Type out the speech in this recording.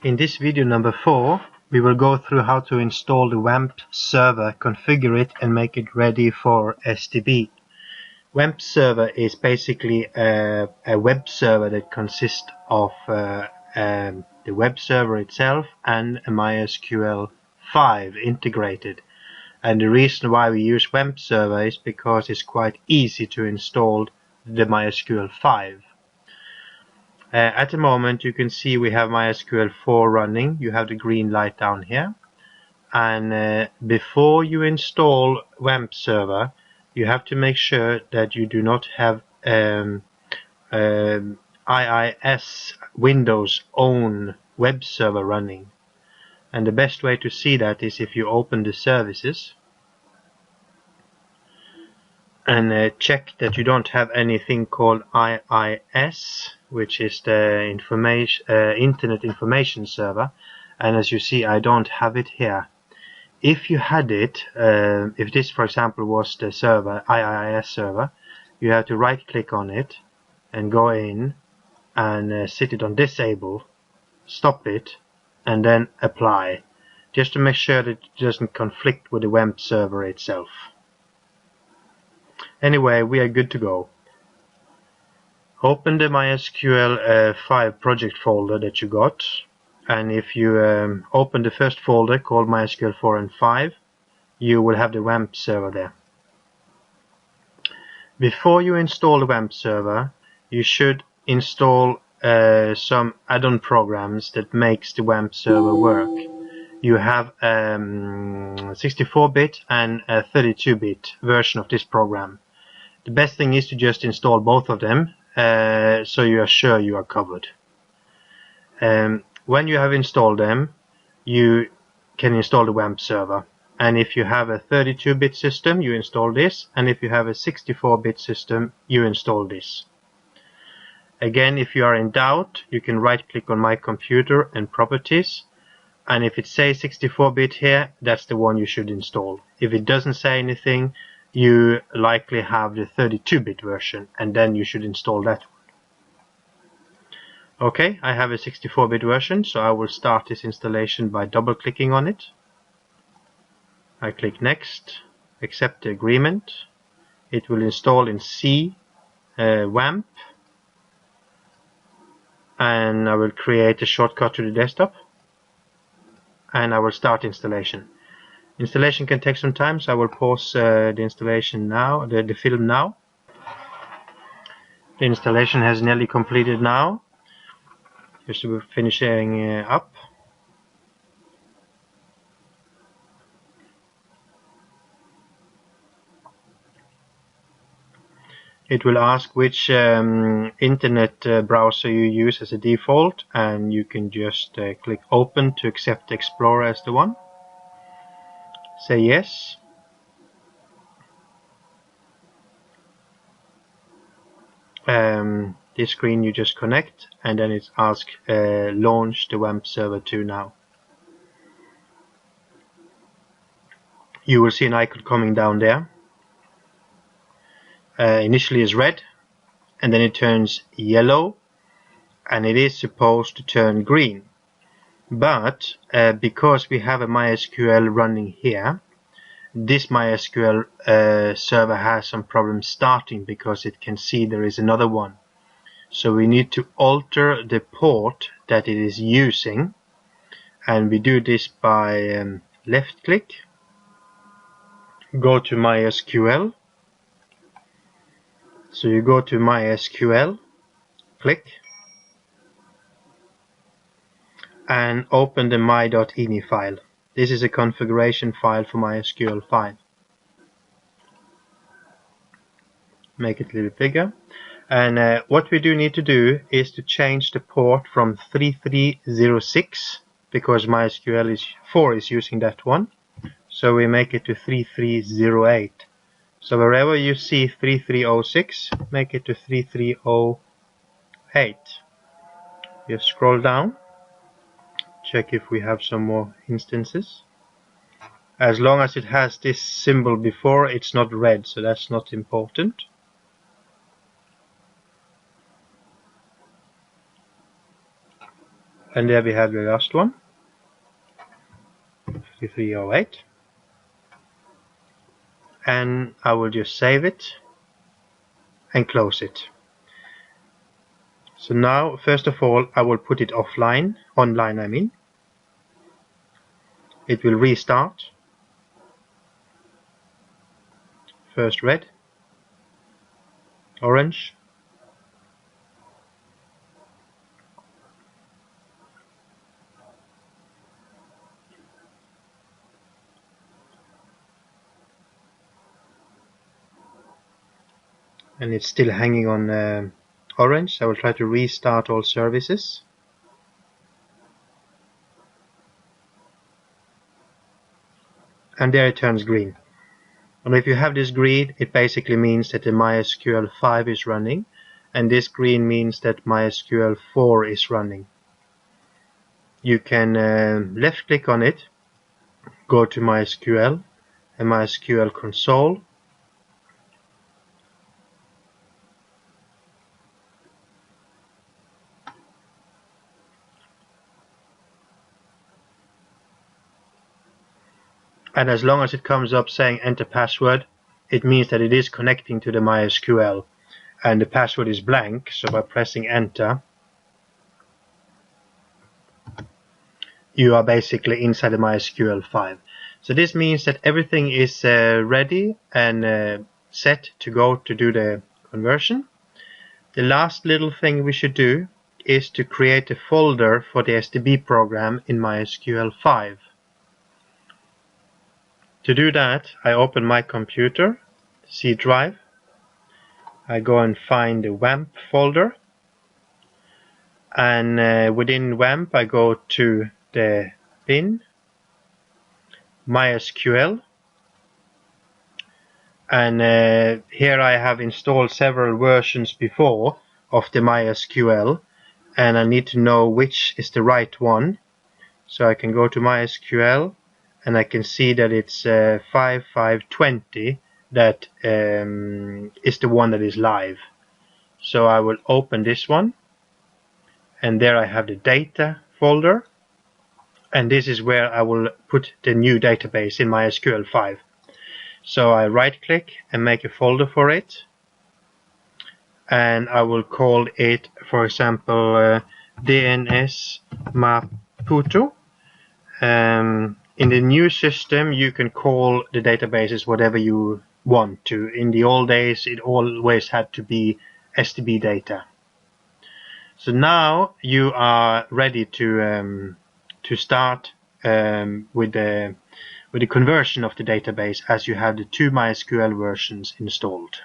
In this video number 4, we will go through how to install the WAMP server, configure it and make it ready for SDB. WAMP server is basically a web server that consists of the web server itself and a MySQL5 integrated. And the reason why we use WAMP server is because it's quite easy to install the MySQL5. At the moment you can see we have MySQL4 running. You have the green light down here, and before you install WAMP server you have to make sure that you do not have IIS Windows own web server running. And the best way to see that is if you open the services and check that you don't have anything called IIS, which is the Internet Information Server. And as you see, I don't have it here. If you had it, if this for example was the server, IIS server, you have to right click on it and go in and set it on disable, stop it, and then apply, just to make sure that it doesn't conflict with the WAMP server itself. Anyway, we are good to go. Open the MySQL5 project folder that you got, and if you open the first folder called MySQL4 and 5, you will have the WAMP server there. Before you install the WAMP server, you should install some add-on programs that makes the WAMP server work. You have 64-bit and a 32-bit version of this program. The best thing is to just install both of them, so you are sure you are covered. When you have installed them, you can install the WAMP server. And if you have a 32-bit system, you install this, and if you have a 64-bit system, you install this. Again, if you are in doubt, you can right-click on My Computer and Properties, and if it says 64-bit here, that's the one you should install. If it doesn't say anything, you likely have the 32-bit version, and then you should install that one. Okay, I have a 64-bit version, so I will start this installation by double-clicking on it. I click Next, accept the agreement. It will install in C, WAMP, and I will create a shortcut to the desktop, and I will start installation. Installation can take some time, so I will pause the installation now, the film now. The installation has nearly completed now. Just to finish setting up. It will ask which internet browser you use as a default, and you can just click Open to accept Explorer as the one. Say yes. This screen you just connect, and then it asks launch the WAMP server 2 now. You will see an icon coming down there. Initially is red, and then it turns yellow, and it is supposed to turn green. But because we have a MySQL running here, this MySQL server has some problems starting because it can see there is another one. So we need to alter the port that it is using, and we do this by left click, go to MySQL. So you go to MySQL, click, and open the my.ini file. This is a configuration file for MySQL5. Make it a little bigger. And what we do need to do is to change the port from 3306, because MySQL4 is using that one. So we make it to 3308. So wherever you see 3306, make it to 3308. Just scroll down. Check if we have some more instances. As long as it has this symbol before, it's not red, so that's not important. And there we have the last one, 5308. And I will just save it and close it. So now, first of all, I will put it online, I mean. It will restart. First red, orange, and it's still hanging on orange. I will try to restart all services. And there it turns green. And if you have this green, it basically means that the MySQL5 is running, and this green means that MySQL4 is running. You can left click on it, go to MySQL and MySQL console, and as long as it comes up saying enter password, it means that it is connecting to the MySQL, and the password is blank. So by pressing enter, you are basically inside the MySQL5. So this means that everything is ready and set to go to do the conversion. The last little thing we should do is to create a folder for the SDB program in MySQL5. To do that, I open my computer, C drive. I go and find the WAMP folder, and within WAMP I go to the bin, MySQL, and here I have installed several versions before of the MySQL, and I need to know which is the right one. So I can go to MySQL, and I can see that it's 5520 that is the one that is live. So I will open this one, and there I have the data folder, and this is where I will put the new database in MySQL5. So I right click and make a folder for it, and I will call it, for example, DNS Maputo. In the new system, you can call the databases whatever you want to. In the old days, it always had to be SDB data. So now you are ready to start with the conversion of the database, as you have the two MySQL versions installed.